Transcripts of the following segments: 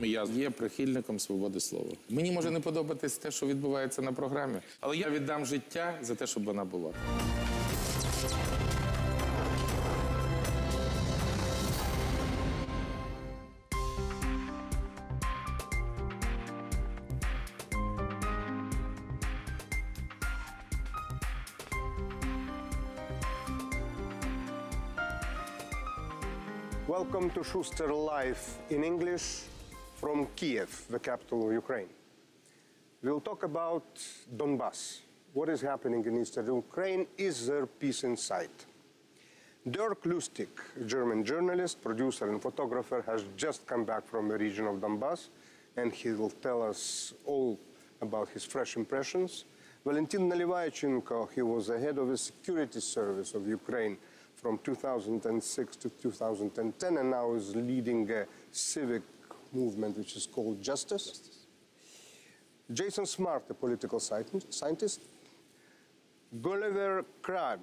Я є прихильником свободи слова. Мені може не подобатись те, що відбувається на програмі, але я віддам життя за те, щоб вона була. Welcome to Shuster Live in English from Kiev, the capital of Ukraine. We'll talk about Donbass. What is happening in eastern Ukraine? Is there peace in sight? Dirk Lustig, a German journalist, producer and photographer, has just come back from the region of Donbass, and he will tell us all about his fresh impressions. Valentin Nalivaychenko, he was the head of the security service of Ukraine from 2006 to 2010, and now is leading a civic movement which is called Justice. Jason Smart, a political scientist. Gulliver Krag,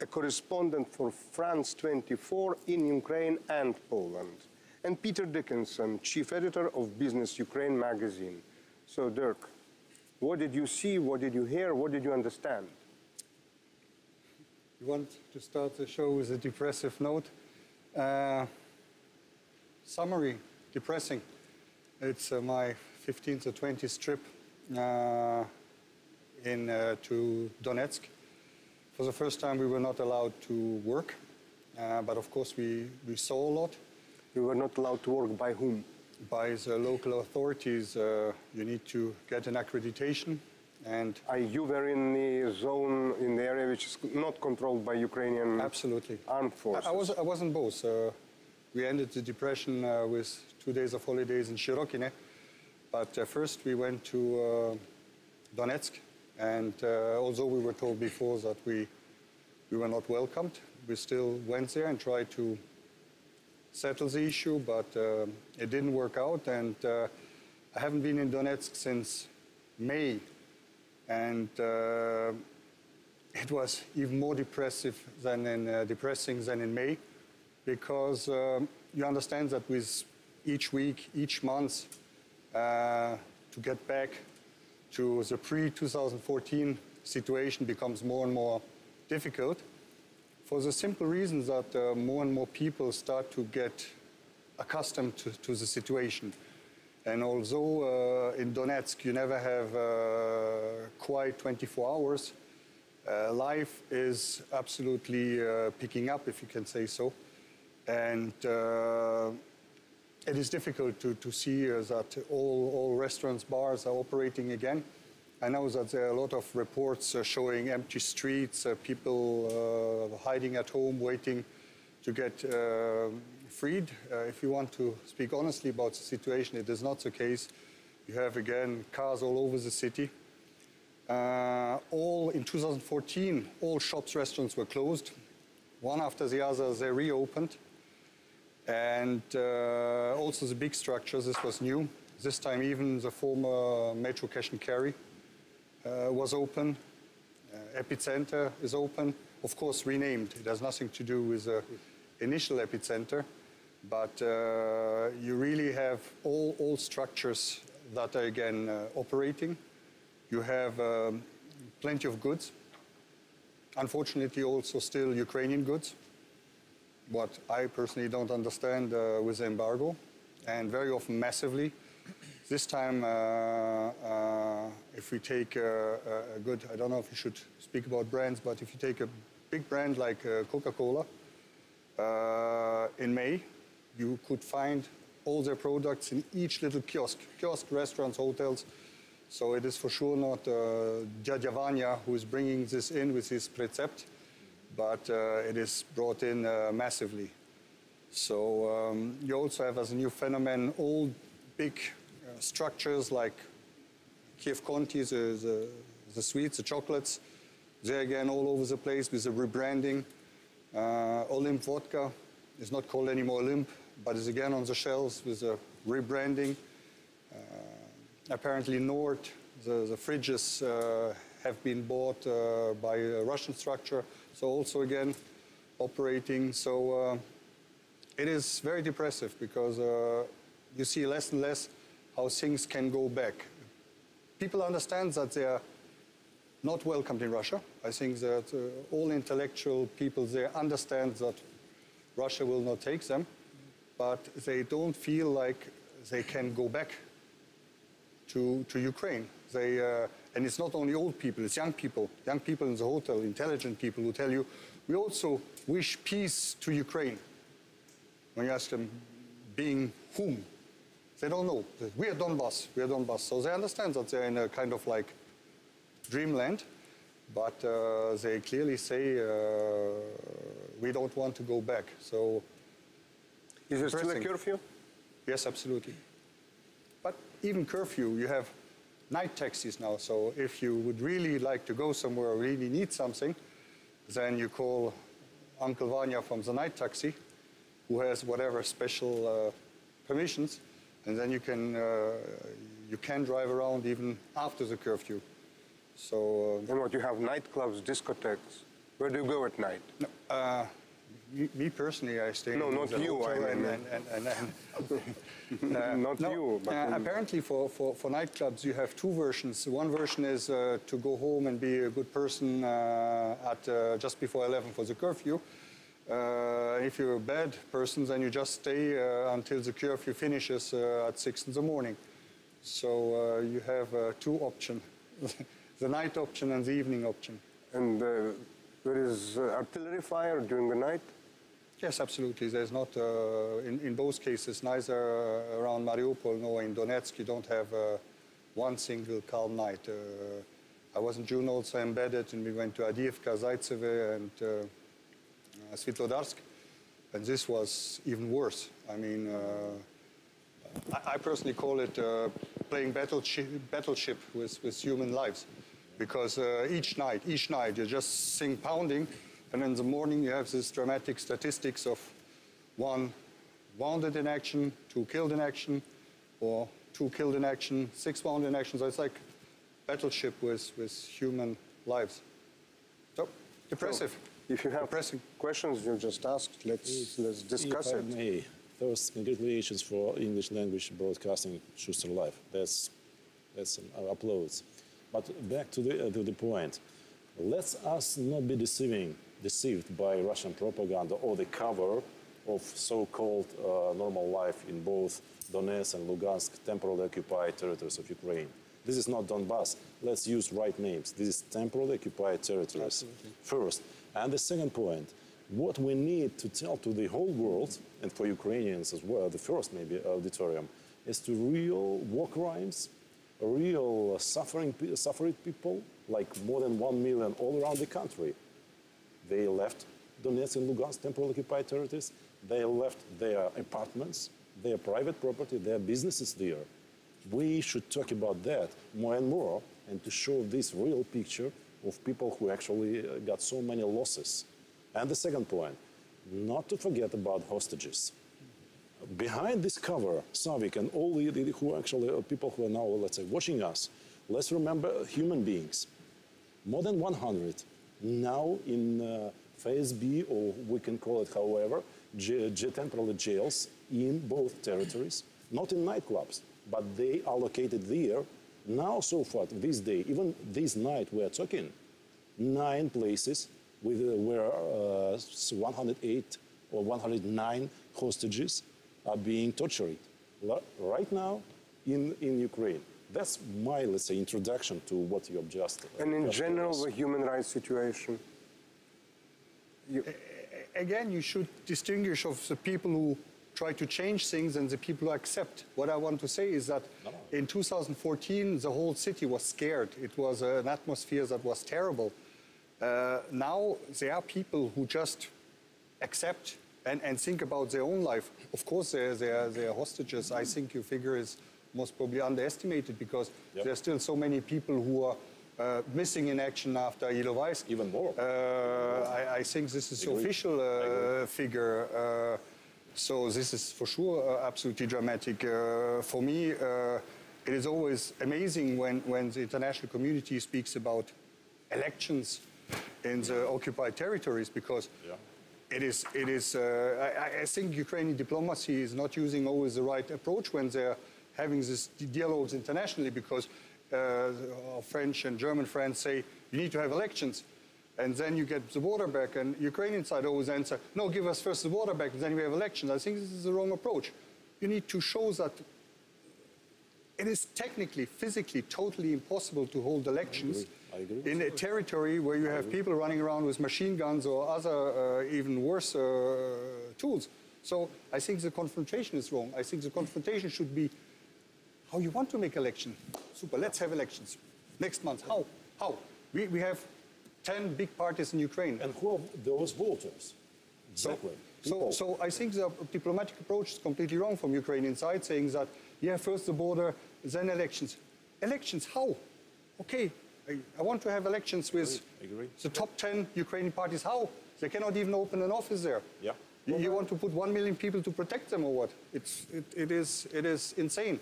a correspondent for France 24 in Ukraine and Poland. And Peter Dickinson, chief editor of Business Ukraine magazine. So Dirk, what did you see, what did you hear, what did you understand? You want to start the show with a depressive note. Summary, depressing. It's my 15th or 20th trip to Donetsk. For the first time we were not allowed to work, but of course we saw a lot. You were not allowed to work by whom? By the local authorities. You need to get an accreditation. And you were in the zone, in the area which is not controlled by Ukrainian absolutely. Armed forces? I was in both. We ended the depression with 2 days of holidays in Shirokine. But first we went to Donetsk. And although we were told before that we were not welcomed, we still went there and tried to settle the issue. But it didn't work out. And I haven't been in Donetsk since May. And it was even more depressing than in May, because you understand that with each week, each month, to get back to the pre-2014 situation becomes more and more difficult, for the simple reason that more and more people start to get accustomed to the situation. And although in Donetsk you never have quite 24 hours, life is absolutely picking up, if you can say so. And it is difficult to see that all restaurants, bars are operating again. I know that there are a lot of reports showing empty streets, people hiding at home, waiting to get freed. If you want to speak honestly about the situation, it is not the case. You have, again, cars all over the city. In 2014, all shops, restaurants were closed. One after the other, they reopened. And also the big structures, this was new. This time even the former Metro Cash and Carry was open. Epicenter is open, of course renamed. It has nothing to do with the initial epicenter. But you really have all structures that are again operating. You have plenty of goods. Unfortunately, also still Ukrainian goods. What I personally don't understand with the embargo, and very often massively. This time, if we take a good, I don't know if you should speak about brands, but if you take a big brand like Coca-Cola, in May, you could find all their products in each little kiosk, restaurants, hotels. So it is for sure not Dядя Vanya who is bringing this in with his recept, but it is brought in massively. So you also have as a new phenomenon all big structures like Kiev Conti, the sweets, the chocolates. They're again all over the place with the rebranding. Olymp vodka is not called anymore Olymp, but is again on the shelves with the rebranding. Apparently Nord, the fridges have been bought by a Russian structure, so also again operating. So it is very depressive because you see less and less how things can go back. People understand that they are not welcomed in Russia. I think that all intellectual people there understand that Russia will not take them, but they don't feel like they can go back to Ukraine. And it's not only old people, it's young people in the hotel, intelligent people who tell you, we also wish peace to Ukraine. When you ask them, being whom? They don't know. We are Donbass, we are Donbass. So they understand that they're in a kind of like dreamland, but they clearly say, we don't want to go back. So, is there still a curfew? Yes, absolutely. But even curfew, you have night taxis now. So if you would really like to go somewhere or really need something, then you call Uncle Vanya from the night taxi, who has whatever special permissions, and then you can drive around even after the curfew. So. And what, you have nightclubs, discotheques? Where do you go at night? No, me personally, I stay. No, in not the you. hotel I mean, not no, you. But apparently, for nightclubs, you have two versions. One version is to go home and be a good person at just before 11 for the curfew. If you're a bad person, then you just stay until the curfew finishes at 6 in the morning. So you have two options, the night option and the evening option. And there is artillery fire during the night? Yes, absolutely. There's not, in both cases, neither around Mariupol nor in Donetsk, you don't have one single calm night. I was in June also embedded, and we went to Avdiivka, Zaitsev, and Svitlodarsk, and this was even worse. I mean, I personally call it playing battleship with human lives, because each night you just sing pounding, and in the morning you have this dramatic statistics of 1 wounded in action, 2 killed in action, or 2 killed in action, 6 wounded in action. So it's like battleship with human lives. So depressive. So, if you have questions, you just ask. Let's discuss if I it. may, first, congratulations for English language broadcasting Shuster Live. That's applause. But back to the point. Let us not be deceived by Russian propaganda or the cover of so-called normal life in both Donetsk and Lugansk, temporarily occupied territories of Ukraine. This is not Donbass. Let's use right names. This is temporarily occupied territories. Absolutely. First. And the second point, what we need to tell to the whole world, and for Ukrainians as well, the first maybe auditorium, is to real war crimes, real suffering people, like more than 1 million all around the country. They left Donetsk and Lugansk, temporarily occupied territories. They left their apartments, their private property, their businesses there. We should talk about that more and more, and to show this real picture of people who actually got so many losses. And the second point, not to forget about hostages. Behind this cover, Savik and all the who actually people who are now, let's say, watching us, let's remember human beings. More than 100 now in FSB, or we can call it however, temporary jails in both territories, not in nightclubs, but they are located there. Now, so far, this day, even this night we are talking, 9 places with where 108 or 109 hostages are being tortured right now in Ukraine. That's my, let's say, introduction to what you have just. And in general, the human rights situation. Again, you should distinguish of the people who try to change things and the people who accept. What I want to say is that in 2014, the whole city was scared. It was an atmosphere that was terrible. Now there are people who just accept and think about their own life. Of course, they are hostages. I think your figure is most probably underestimated, because there are still so many people who are missing in action after Ilovaisk. Even more. I think this is the official figure. So this is for sure absolutely dramatic. For me, it is always amazing when the international community speaks about elections in the occupied territories, because I think Ukrainian diplomacy is not using always the right approach when they're having these dialogues internationally, because our French and German friends say, you need to have elections. And then you get the border back, and Ukrainian side always answer, no, give us first the border back, and then we have elections. I think this is the wrong approach. You need to show that it is technically, physically, totally impossible to hold elections I agree. in a territory where you have people running around with machine guns or other even worse tools. So I think the confrontation is wrong. I think the confrontation should be how you want to make election. Super, let's have elections. Next month, how? How? We have 10 big parties in Ukraine. And who are those voters? Exactly. So I think the diplomatic approach is completely wrong from Ukrainian side, saying that, yeah, first the border, then elections. Elections, how? Okay, I want to have elections with the top 10 Ukrainian parties. How? They cannot even open an office there. Yeah. You want to put 1 million people to protect them or what? It is insane.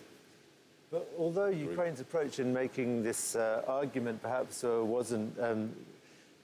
But although Ukraine's approach in making this argument perhaps wasn't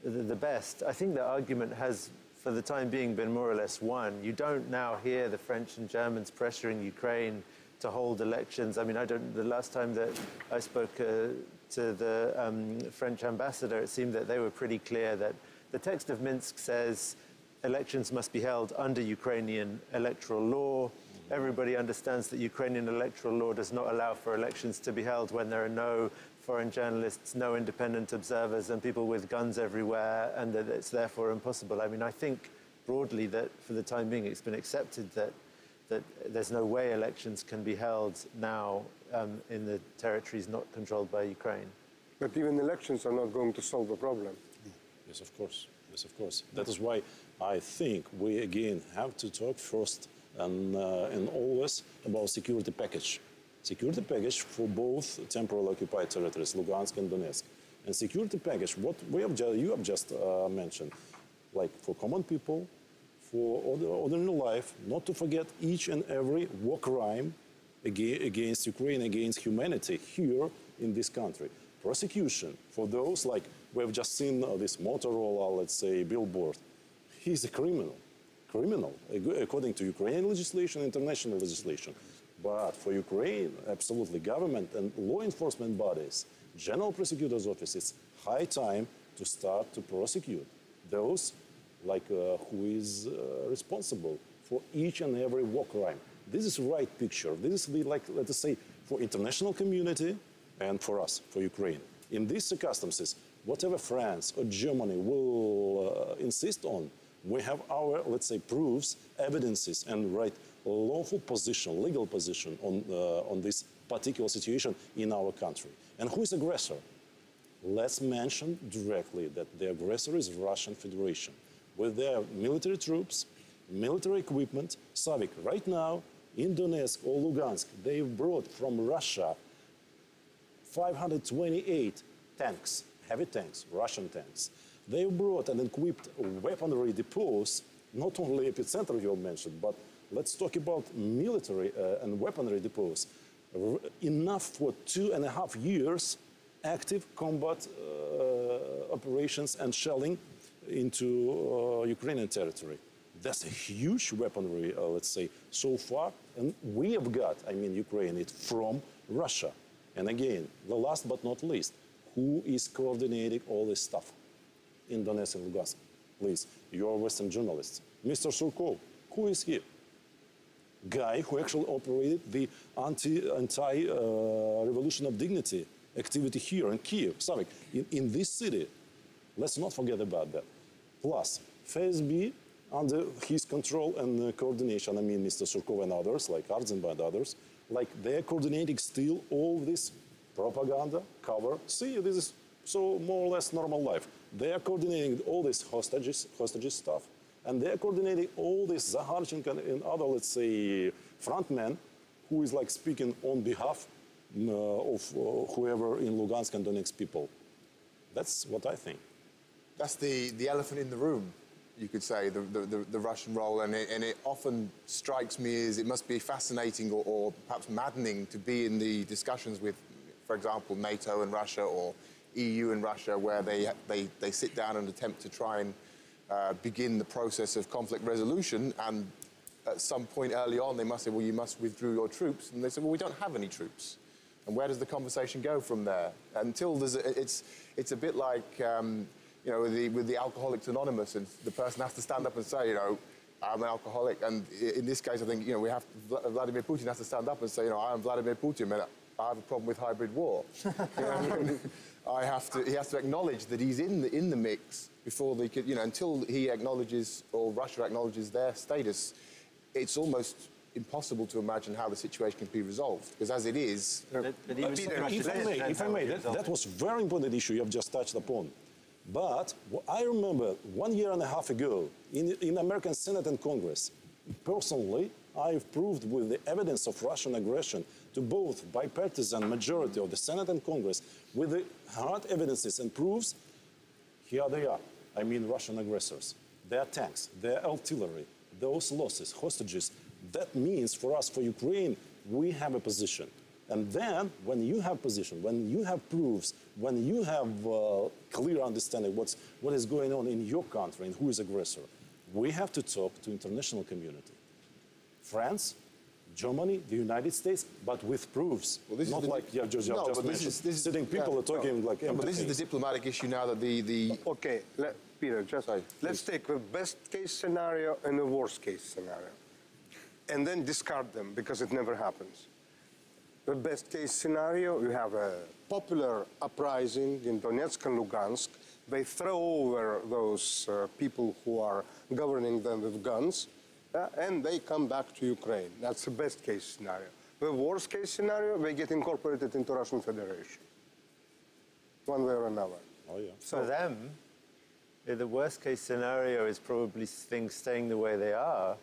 the best, I think the argument has, for the time being, been more or less won. You don't now hear the French and Germans pressuring Ukraine to hold elections. I mean, the last time that I spoke to the French ambassador, it seemed that they were pretty clear that the text of Minsk says elections must be held under Ukrainian electoral law. Everybody understands that Ukrainian electoral law does not allow for elections to be held when there are no foreign journalists, no independent observers, and people with guns everywhere, and that it's therefore impossible. I mean, I think broadly that for the time being it's been accepted that there's no way elections can be held now in the territories not controlled by Ukraine. But even elections are not going to solve the problem. Yes, of course. Yes, of course. That is why I think we again have to talk first and always about security package. Security package for both temporarily occupied territories, Lugansk and Donetsk. And security package, what you have just mentioned, like for common people, for ordinary life, not to forget each and every war crime against Ukraine, against humanity here in this country. Prosecution for those, like we've just seen this Motorola, let's say, billboard. He's a criminal, according to Ukrainian legislation, international legislation. But for Ukraine, absolutely, government and law enforcement bodies, general prosecutor's office, it's high time to start to prosecute those who is responsible for each and every war crime. This is the right picture. This is the, let us say, for international community and for us, for Ukraine. In these circumstances, whatever France or Germany will insist on, we have our, let's say, proofs, evidences, and lawful position, legal position on this particular situation in our country. And who is aggressor? Let's mention directly that the aggressor is Russian Federation. With their military troops, military equipment, Savik, right now in Donetsk or Lugansk, they've brought from Russia 528 tanks, heavy tanks, Russian tanks. They brought and equipped weaponry depots, not only epicenter you mentioned, but let's talk about military and weaponry depots. Enough for 2.5 years active combat operations and shelling into Ukrainian territory. That's a huge weaponry, let's say, so far. And we have got, I mean, Ukraine, it from Russia. And again, the last but not least, who is coordinating all this stuff in Donetsk and Lugansk? Please, you are Western journalists. Mr. Surkov, who is he? Guy who actually operated the anti-revolution of dignity activity here in Kiev, Savik, in this city. Let's not forget about that. Plus, FSB, under his control and coordination, I mean, Mr. Surkov and others, like Arzen and others, like they're coordinating still all this propaganda, cover. See, this is so more or less normal life. They are coordinating all this hostages stuff, and they are coordinating all this Zaharchenko and other, let's say, frontmen, who is like speaking on behalf of whoever in Lugansk and Donetsk people. That's what I think. That's the elephant in the room, you could say, the Russian role, and it often strikes me as it must be fascinating or perhaps maddening to be in the discussions with, for example, NATO and Russia or EU and Russia, where they sit down and attempt to try and begin the process of conflict resolution, and at some point early on they must say, well, you must withdraw your troops, and they say, well, we don't have any troops. And where does the conversation go from there? Until there's it's a bit like, you know, with the Alcoholics Anonymous, and the person has to stand up and say, you know, I'm an alcoholic. And in this case, I think, you know, Vladimir Putin has to stand up and say, you know, I am Vladimir Putin, and I have a problem with hybrid war. You know, I mean, he has to acknowledge that he's in the mix before they could, you know, until he acknowledges, or Russia acknowledges their status, it's almost impossible to imagine how the situation can be resolved. Because as it is... If I may, that was a very important issue you have just touched upon. But I remember 1.5 years ago in American Senate and Congress, personally, I've proved with the evidence of Russian aggression to both bipartisan majority of the Senate and Congress with the hard evidences and proofs, here they are. I mean Russian aggressors, their tanks, their artillery, those losses, hostages. That means for us, for Ukraine, we have a position. And then, when you have position, when you have proofs, when you have clear understanding what is going on in your country and who is aggressor, we have to talk to international community. France, Germany, the United States, but with proofs. Well, not like just mentioned. Sitting people are talking like empty. But this is the diplomatic issue now that the... Okay, Peter, let's take the best case scenario and the worst case scenario, and then discard them because it never happens. The best case scenario, you have a popular uprising in Donetsk and Lugansk. They throw over those people who are governing them with guns, and they come back to Ukraine. That's the best case scenario. The worst case scenario, they get incorporated into Russian Federation, one way or another. Oh, yeah. So for them, the worst case scenario is probably things staying the way they are.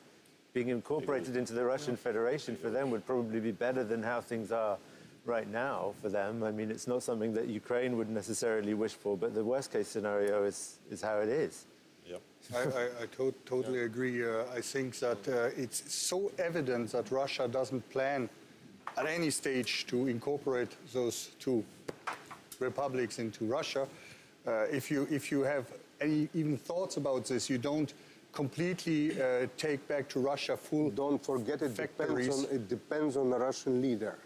Being incorporated into the Russian Federation for them would probably be better than how things are right now for them. I mean, it's not something that Ukraine would necessarily wish for, but the worst case scenario is how it is. Yep. I totally agree. I think that it's so evident that Russia doesn't plan at any stage to incorporate those two republics into Russia. If you have any even thoughts about this, you don't completely take back to Russia full. Don't forget, it depends on the Russian leader.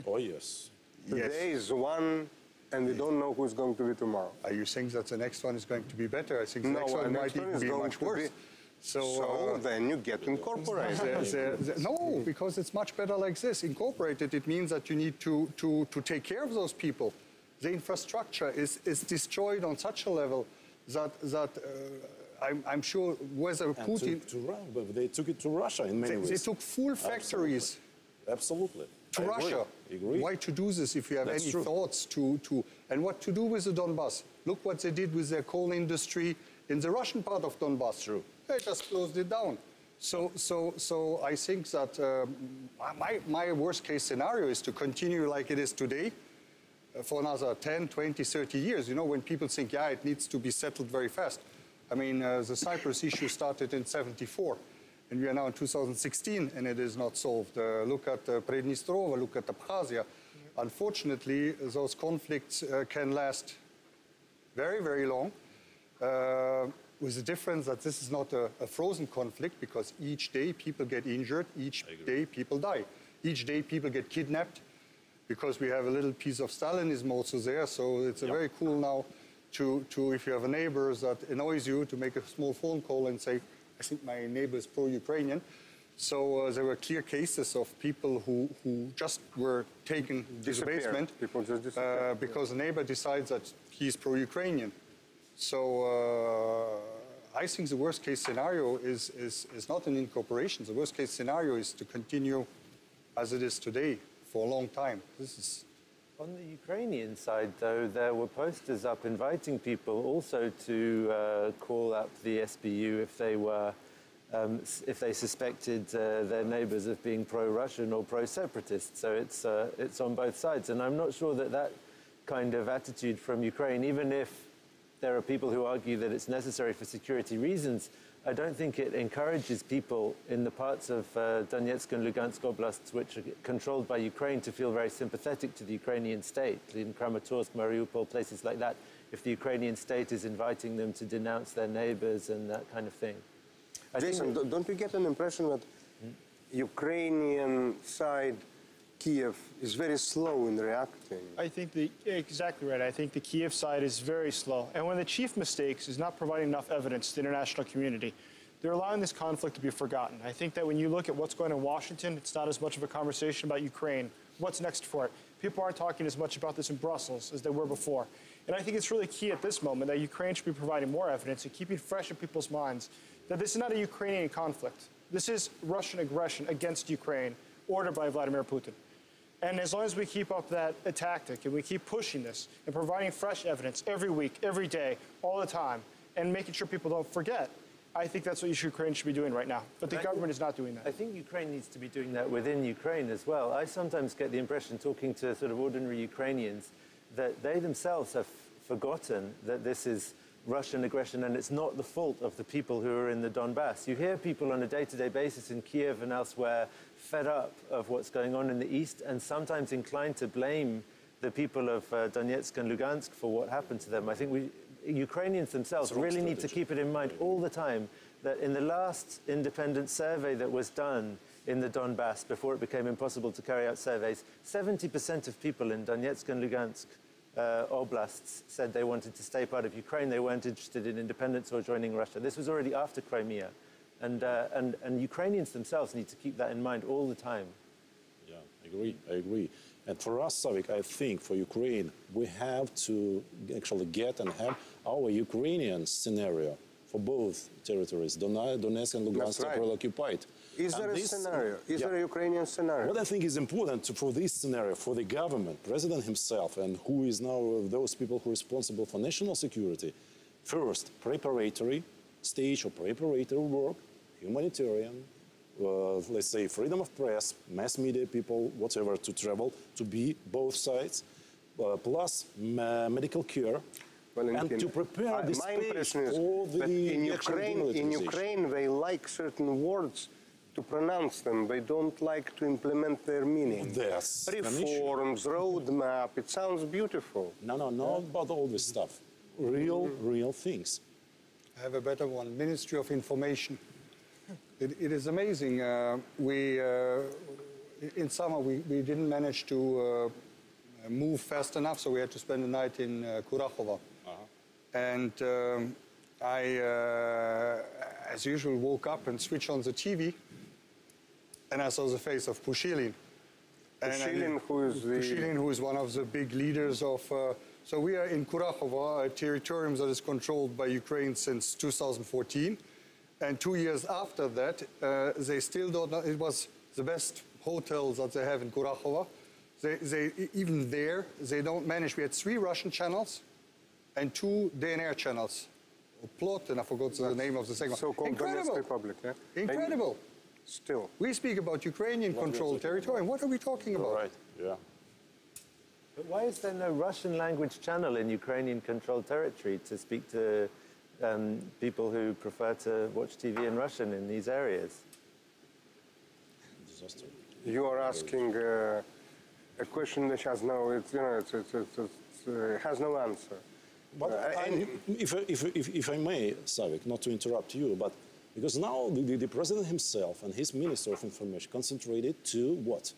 Oh, yes. Today is one, and we don't know who's going to be tomorrow. You think that the next one is going to be better? I think the next one might even be much worse. So then you get incorporated. No, because it's much better like this. Incorporated, it means that you need to take care of those people. The infrastructure is destroyed on such a level that I'm sure whether Putin... They took it to Russia in many ways. They took full factories. Absolutely. To Russia. Agree. Why to do this if you have any thoughts to... And what to do with the Donbass? Look what they did with their coal industry in the Russian part of Donbass. True. They just closed it down. So I think that my worst case scenario is to continue like it is today for another 10, 20, 30 years. You know, when people think, yeah, it needs to be settled very fast. I mean, the Cyprus issue started in '74, and we are now in 2016, and it is not solved. Look at Pridnestrovia, look at Abkhazia. Unfortunately, those conflicts can last very, very long, with the difference that this is not a frozen conflict, because each day people get injured, each day people die. Each day people get kidnapped, because we have a little piece of Stalinism also there, so it's very cool now to if you have a neighbor that annoys you, to make a small phone call and say, I think my neighbor is pro-Ukrainian. So there were clear cases of people who just were taken to the basement because the neighbor decides that he's pro-Ukrainian. So I think the worst case scenario is not an incorporation. The worst case scenario is to continue as it is today for a long time. This is... On the Ukrainian side, though, there were posters up inviting people also to call up the SBU if they suspected their neighbours of being pro-Russian or pro-separatist. So it's on both sides, and I'm not sure that kind of attitude from Ukraine, even if there are people who argue that it's necessary for security reasons, I don't think it encourages people in the parts of Donetsk and Lugansk oblasts which are controlled by Ukraine to feel very sympathetic to the Ukrainian state. In Kramatorsk, Mariupol, places like that, if the Ukrainian state is inviting them to denounce their neighbors and that kind of thing. Jason, don't you get an impression that Ukrainian side, Kiev, is very slow in reacting? I think exactly right. I think the Kiev side is very slow. And one of the chief mistakes is not providing enough evidence to the international community. They're allowing this conflict to be forgotten. I think that when you look at what's going on in Washington, it's not as much of a conversation about Ukraine. What's next for it? People aren't talking as much about this in Brussels as they were before. And I think it's really key at this moment that Ukraine should be providing more evidence and keeping fresh in people's minds that this is not a Ukrainian conflict. This is Russian aggression against Ukraine ordered by Vladimir Putin. And as long as we keep up that tactic and we keep pushing this and providing fresh evidence every week, every day, all the time, and making sure people don't forget, I think that's what Ukraine should be doing right now. But the government is not doing that. I think Ukraine needs to be doing that within Ukraine as well. I sometimes get the impression, talking to sort of ordinary Ukrainians, that they themselves have forgotten that this is Russian aggression and it's not the fault of the people who are in the Donbass. You hear people on a day-to-day basis in Kiev and elsewhere fed up of what's going on in the east and sometimes inclined to blame the people of Donetsk and Lugansk for what happened to them. I think Ukrainians themselves really need to keep it in mind all the time that in the last independent survey that was done in the Donbass before it became impossible to carry out surveys, 70% of people in Donetsk and Lugansk oblasts said they wanted to stay part of Ukraine. They weren't interested in independence or joining Russia. This was already after Crimea. And Ukrainians themselves need to keep that in mind all the time. Yeah, I agree. And for us, Savik, I think for Ukraine, we have to actually get and have our Ukrainian scenario for both territories, Donetsk and Lugansk, temporarily occupied. Is there a scenario? Is there a Ukrainian scenario? What I think is important for this scenario, for the government, president himself, and who is now those people who are responsible for national security, first, preparatory stage or preparatory work, humanitarian, let's say freedom of press, mass media people, whatever, to travel, to be both sides, plus medical care, and to prepare the space for the in Ukraine, they like certain words to pronounce them. They don't like to implement their meaning. That's reforms, roadmap. It sounds beautiful. No, not about all this stuff. Real things. I have a better one. Ministry of Information. It is amazing. In summer, we didn't manage to move fast enough, so we had to spend the night in Kurakhova. And I, as usual, woke up and switched on the TV, and I saw the face of Pushilin. Pushilin, who is one of the big leaders of... so we are in Kurakhova, a territorium that is controlled by Ukraine since 2014. And 2 years after that, they still don't know. It was the best hotel that they have in Kurakhova. Even there, they don't manage. We had 3 Russian channels and 2 DNR channels. Plot, and I forgot the name of the second one. So-called Donetsk Republic, yeah? Incredible. Still. We speak about Ukrainian-controlled territory. What are we talking about? Right, yeah. But why is there no Russian language channel in Ukrainian-controlled territory to speak to people who prefer to watch TV in Russian in these areas? Disaster. You are asking a question which has no, has no answer. But if I may, Savik, not to interrupt you, but because now the president himself and his minister of information concentrated to what?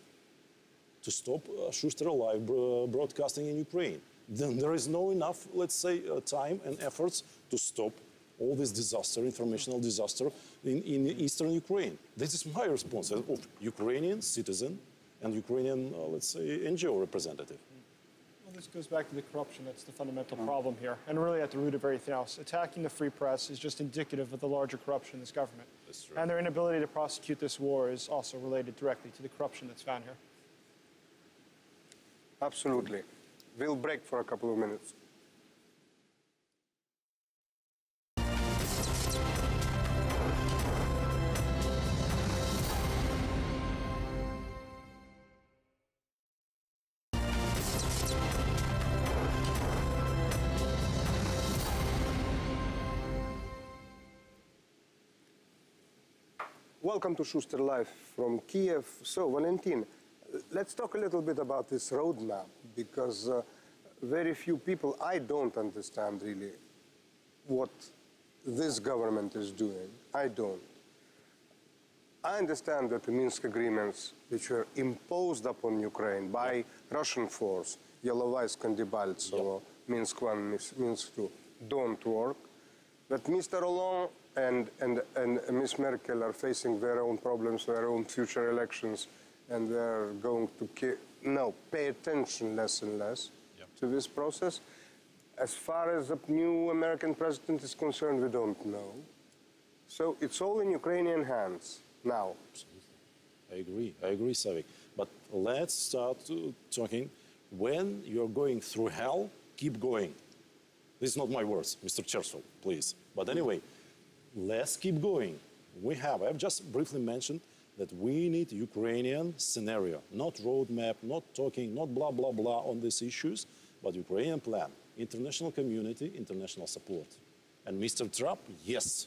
To stop Shuster Live broadcasting in Ukraine. Then there is no enough, let's say, time and efforts to stop all this disaster, informational disaster in eastern Ukraine. This is my response as of Ukrainian citizen and Ukrainian, let's say, NGO representative. Well, this goes back to the corruption. That's the fundamental problem here. And really at the root of everything else. Attacking the free press is just indicative of the larger corruption in this government. That's true. And their inability to prosecute this war is also related directly to the corruption that's found here. Absolutely. We'll break for a couple of minutes. Welcome to Shuster Live from Kiev. So, Valentin, let's talk a little bit about this roadmap, because very few people, I don't understand really what this government is doing. I don't. I understand that the Minsk agreements, which were imposed upon Ukraine by Russian force, Yellow-Ice and Debaltsevo, Minsk 1, Minsk 2, don't work. That Mr. Hollande and Ms. Merkel are facing their own problems, their own future elections, and they're going to pay attention less and less to this process. As far as the new American president is concerned, we don't know. So it's all in Ukrainian hands now. I agree, Savik. But let's start talking. When you're going through hell, keep going. This is not my words, Mr. Churchill, please. But anyway, let's keep going. I've just briefly mentioned that we need Ukrainian scenario, not roadmap, not talking, not blah, blah, blah on these issues, but Ukrainian plan, international community, international support. And Mr. Trump, yes,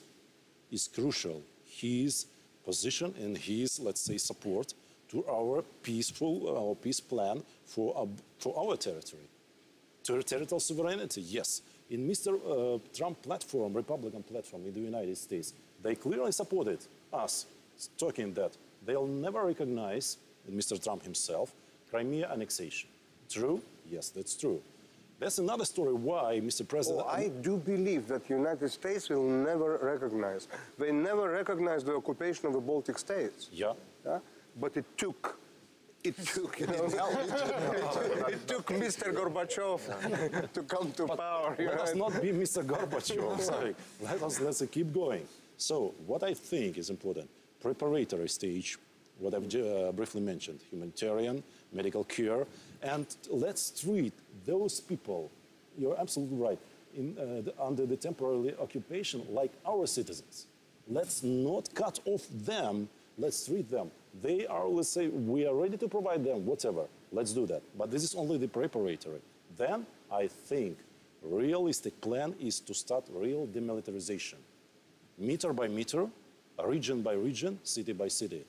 is crucial. His position and his, let's say, support to our peace plan for our territory. Territorial sovereignty, yes. In Mr. Trump platform, Republican platform in the United States, they clearly supported us, talking that they'll never recognize, and Mr. Trump himself, Crimea annexation. True? Yes, that's true. That's another story why Mr. President... I do believe that the United States will never recognize. They never recognized the occupation of the Baltic states. Yeah. But it took, it took Mr. Gorbachev to come to power. Let us not be Mr. Gorbachev. Sorry. Let's keep going. So what I think is important, preparatory stage, what I've briefly mentioned, humanitarian, medical care, and let's treat those people, you're absolutely right, under the temporary occupation like our citizens. Let's not cut off them, let's treat them. They are, let's say, we are ready to provide them, whatever, let's do that. But this is only the preparatory. Then I think realistic plan is to start real demilitarization. Meter by meter, region by region, city by city.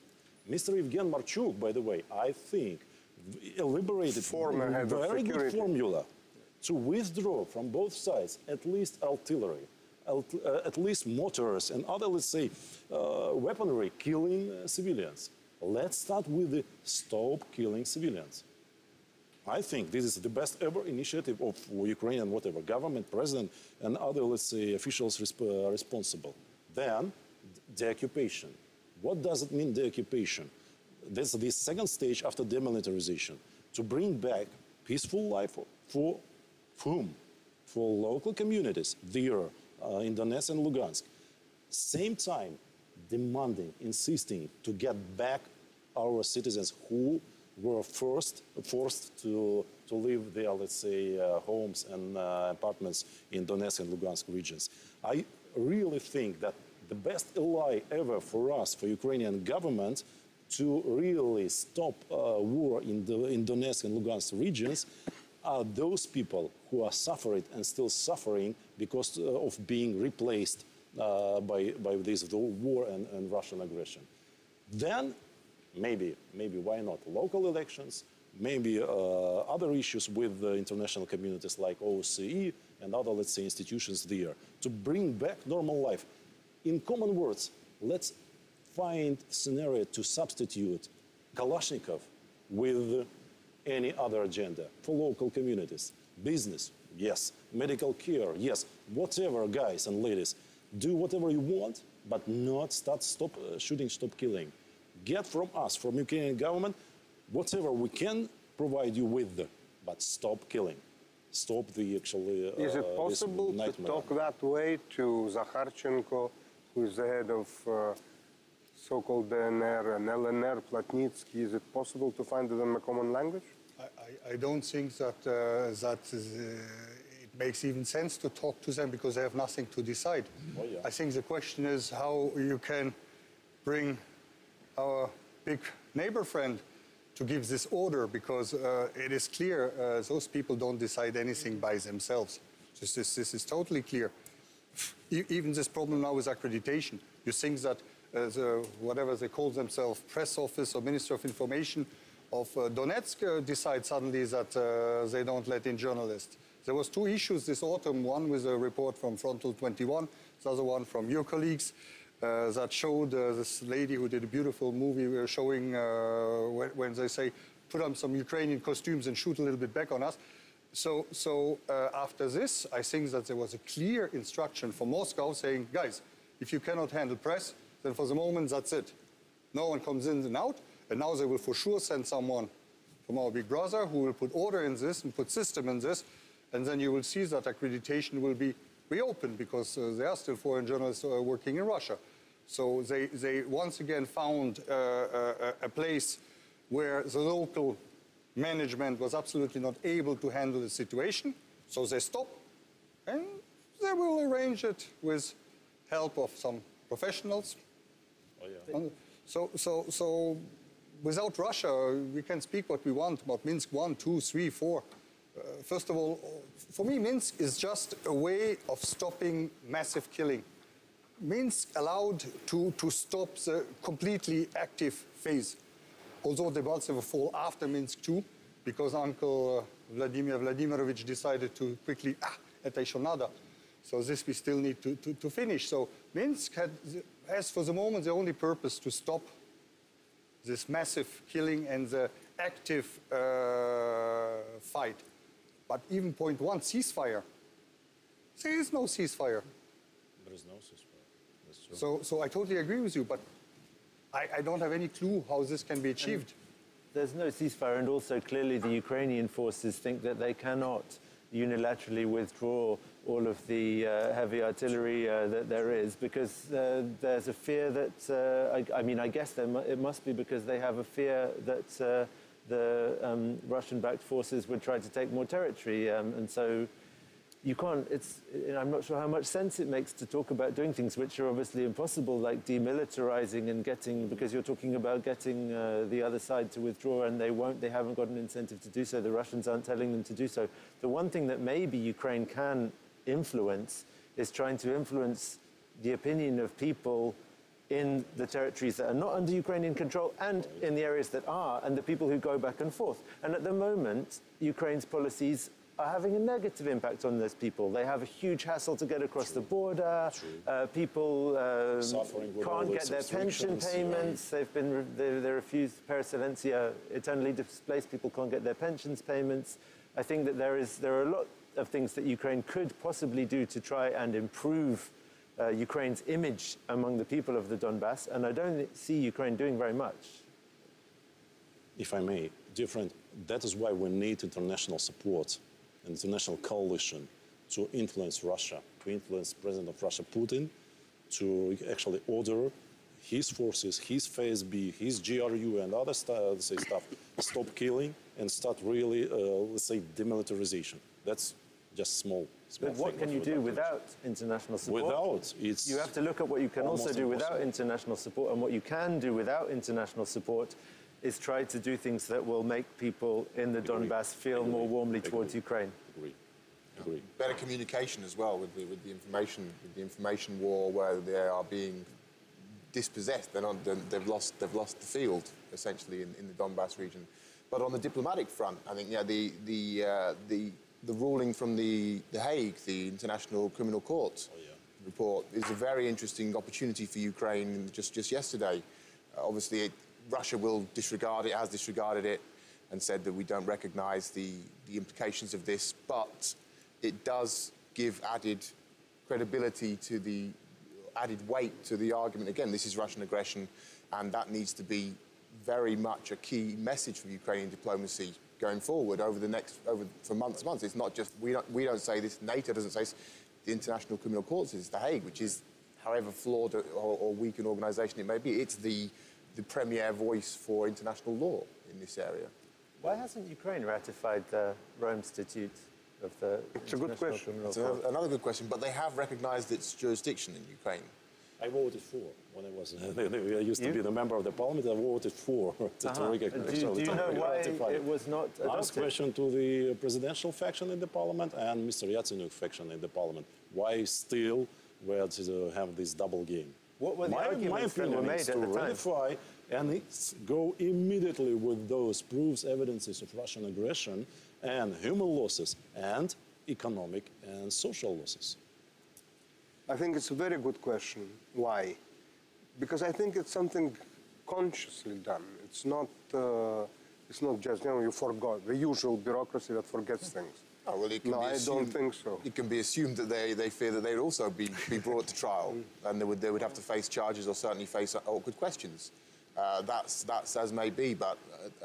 Mr. Evgen Marchuk, by the way, I think, elaborated a very good formula to withdraw from both sides at least artillery, at least mortars and other, let's say, weaponry killing civilians. Let's start with the stop killing civilians. I think this is the best ever initiative of Ukrainian, whatever, government, president, and other, let's say, officials responsible. Then, the occupation. What does it mean, the occupation? That's the second stage after demilitarization, to bring back peaceful life for whom? For local communities there in Donetsk and Lugansk. Same time, demanding, insisting to get back our citizens who were forced to leave their, let's say, homes and apartments in Donetsk and Lugansk regions. I really think that the best ally ever for us, for Ukrainian government, to really stop war in Donetsk and Lugansk regions are those people who are suffering and still suffering because of being replaced by this war and Russian aggression. Then, maybe why not local elections, maybe other issues with international communities like OSCE and other, let's say, institutions there, to bring back normal life. In common words, let's find scenario to substitute Kalashnikov with any other agenda for local communities. Business, yes. Medical care, yes. Whatever, guys and ladies, do whatever you want, but not stop shooting, stop killing. Get from us, from Ukrainian government, whatever we can provide you with, but stop killing. Stop the actually Is it possible to talk that way to Zakharchenko, who is the head of so-called DNR and LNR, Platnitsky? Is it possible to find them a common language? I don't think that it makes even sense to talk to them because they have nothing to decide. Oh, yeah. I think the question is how you can bring our big neighbor friend to give this order, because it is clear those people don't decide anything by themselves. This is totally clear. Even this problem now with accreditation. You think that whatever they call themselves, press office or Minister of Information Donetsk decide suddenly that they don't let in journalists. There was two issues this autumn, one with a report from Frontal 21, the other one from your colleagues, that showed this lady who did a beautiful movie showing when they say, put on some Ukrainian costumes and shoot a little bit back on us. So after this, I think that there was a clear instruction from Moscow saying, guys, if you cannot handle press, then for the moment, that's it. No one comes in and out, and now they will for sure send someone from our big brother who will put order in this and put system in this, and then you will see that accreditation will be reopened because there are still foreign journalists working in Russia. So they once again found a place where the local management was absolutely not able to handle the situation, so they stopped, and they will arrange it with help of some professionals. Oh, yeah. So without Russia, we can speak what we want about Minsk 1, 2, 3, 4. First of all, for me, Minsk is just a way of stopping massive killing. Minsk allowed to stop the completely active phase. Although Debaltseve fall after Minsk too, because Uncle Vladimir Vladimirovich decided to quickly, это еще надо. So this we still need to finish. So Minsk has for the moment the only purpose to stop this massive killing and the active fight. But even point one, ceasefire, there is no ceasefire. There is no ceasefire. That's true. So I totally agree with you, but I don't have any clue how this can be achieved. There's no ceasefire, and also clearly the Ukrainian forces think that they cannot unilaterally withdraw all of the heavy artillery that there is, because there's a fear that, I guess it must be because they have a fear that the Russian-backed forces would try to take more territory, and so you can't, I'm not sure how much sense it makes to talk about doing things which are obviously impossible, like demilitarizing and getting, because you're talking about getting the other side to withdraw, and they haven't got an incentive to do so. The Russians aren't telling them to do so. The one thing that maybe Ukraine can influence is trying to influence the opinion of people in the territories that are not under Ukrainian control and in the areas that are, and the people who go back and forth. And at the moment, Ukraine's policies are having a negative impact on those people. They have a huge hassle to get across the border. People can't get their pension payments. They're refused pereselenia. Internally displaced people can't get their pensions payments. I think that there are a lot of things that Ukraine could possibly do to try and improve Ukraine's image among the people of the Donbass, and I don't see Ukraine doing very much. If I may, that is why we need international support, international coalition to influence Russia, to influence President of Russia, Putin, to actually order his forces, his FSB, his GRU and other stuff, stop killing and start really, let's say, demilitarization. That's just small. But what can you do without international support? You have to look at what you can also do without international support, and what you can do without international support is try to do things that will make people in the Donbass feel more warmly towards Ukraine. Agree. Better communication as well with the information war, where they are being dispossessed. They've lost the field essentially in the Donbass region. But on the diplomatic front, I think the ruling from the Hague, the International Criminal Court report, is a very interesting opportunity for Ukraine. Just yesterday, obviously, Russia will disregard it, has disregarded it, and said that we don't recognise the implications of this, but it does give added credibility to the added weight to the argument. Again, this is Russian aggression, and that needs to be very much a key message for Ukrainian diplomacy going forward for months and months. It's not just, we don't say this, NATO doesn't say this, the International Criminal Court says it's The Hague, which is, however flawed or weak an organisation it may be, it's the premier voice for international law in this area. Why hasn't Ukraine ratified the Rome Statute of the International Criminal Court? It's another good question, but they have recognised its jurisdiction in Ukraine. I voted for when I used to be the member of the parliament. I voted for to recognize. Do you know why it was not adopted? Last question to the presidential faction in the parliament and Mr. Yatsenyuk faction in the parliament. Why still we have this double game? What were the arguments that were made at the time? Ratify and go immediately with those proofs, evidences of Russian aggression and human losses and economic and social losses? I think it's a very good question. Why? Because I think it's something consciously done. It's not just, you forgot, the usual bureaucracy that forgets things. Oh, well, it can No, be I don't think so. It can be assumed that they fear that they would also be brought to trial and they would have to face charges or certainly face awkward questions. That's as may be, but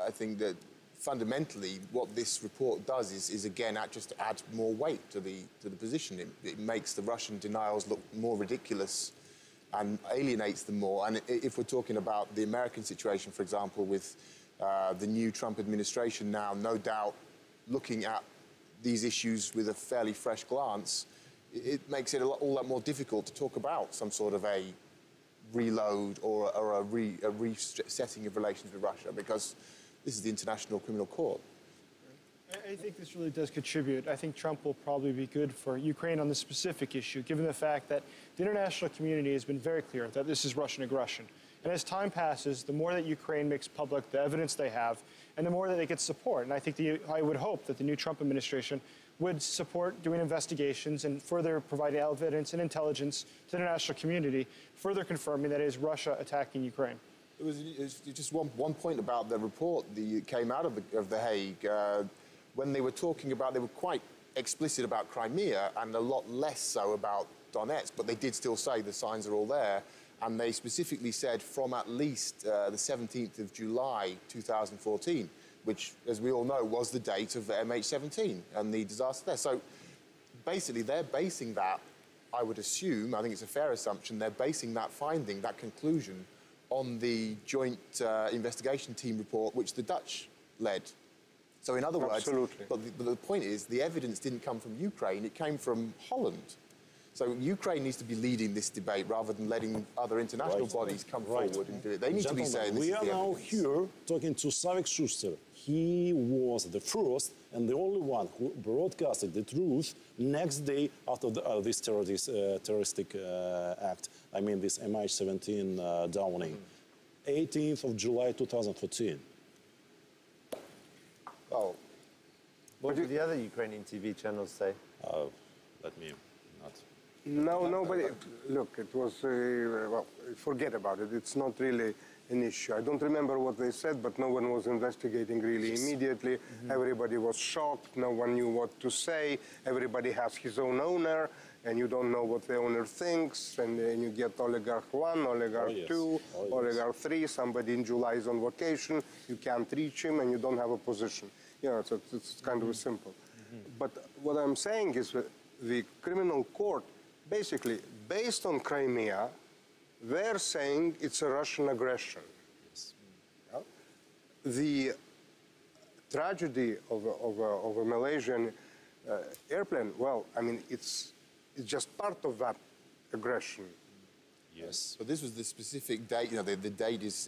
I think that fundamentally what this report does is again just add more weight to the position. It makes the Russian denials look more ridiculous and alienates them more. And if we're talking about the American situation, for example, with the new Trump administration now, no doubt looking at these issues with a fairly fresh glance, it makes it all that more difficult to talk about some sort of a reload or a resetting of relations with Russia, because this is the International Criminal Court. I think this really does contribute. I think Trump will probably be good for Ukraine on this specific issue, given the fact that the international community has been very clear that this is Russian aggression. And as time passes, the more that Ukraine makes public the evidence they have, and the more that they get support. And I think I would hope that the new Trump administration would support doing investigations and further providing evidence and intelligence to the international community, further confirming that it is Russia attacking Ukraine. It was just one point about the report that came out of The Hague. When they were talking about, they were quite explicit about Crimea and a lot less so about Donetsk, but they did still say the signs are all there. And they specifically said from at least the 17th of July 2014, which, as we all know, was the date of MH17 and the disaster there. So basically, they're basing that, I would assume, I think it's a fair assumption, they're basing that finding, that conclusion, on the joint investigation team report, which the Dutch led. So in other words, Absolutely. But the point is, the evidence didn't come from Ukraine, it came from Holland. So Ukraine needs to be leading this debate rather than letting other international bodies come forward and do it. They need to be saying this is the evidence. We are now here talking to Shuster. He was the first and the only one who broadcasted the truth next day after this terroristic act. I mean, this MH17 downing. 18th of July 2014. Oh, What do the other Ukrainian TV channels say? Let me not. No, but look, it was, well, forget about it. It's not really an issue. I don't remember what they said, but no one was investigating really immediately. Everybody was shocked. No one knew what to say. Everybody has his own owner, and you don't know what the owner thinks. And then you get oligarch 1, oligarch 2, oligarch 3. Somebody in July is on vacation. You can't reach him, and you don't have a position. You know, it's kind of simple. But what I'm saying is that the criminal court, basically, based on Crimea, they're saying it's a Russian aggression. Yes. Yeah? The tragedy of a Malaysian airplane, well, I mean, it's just part of that aggression. Yes. but this was the specific date. You know, the date is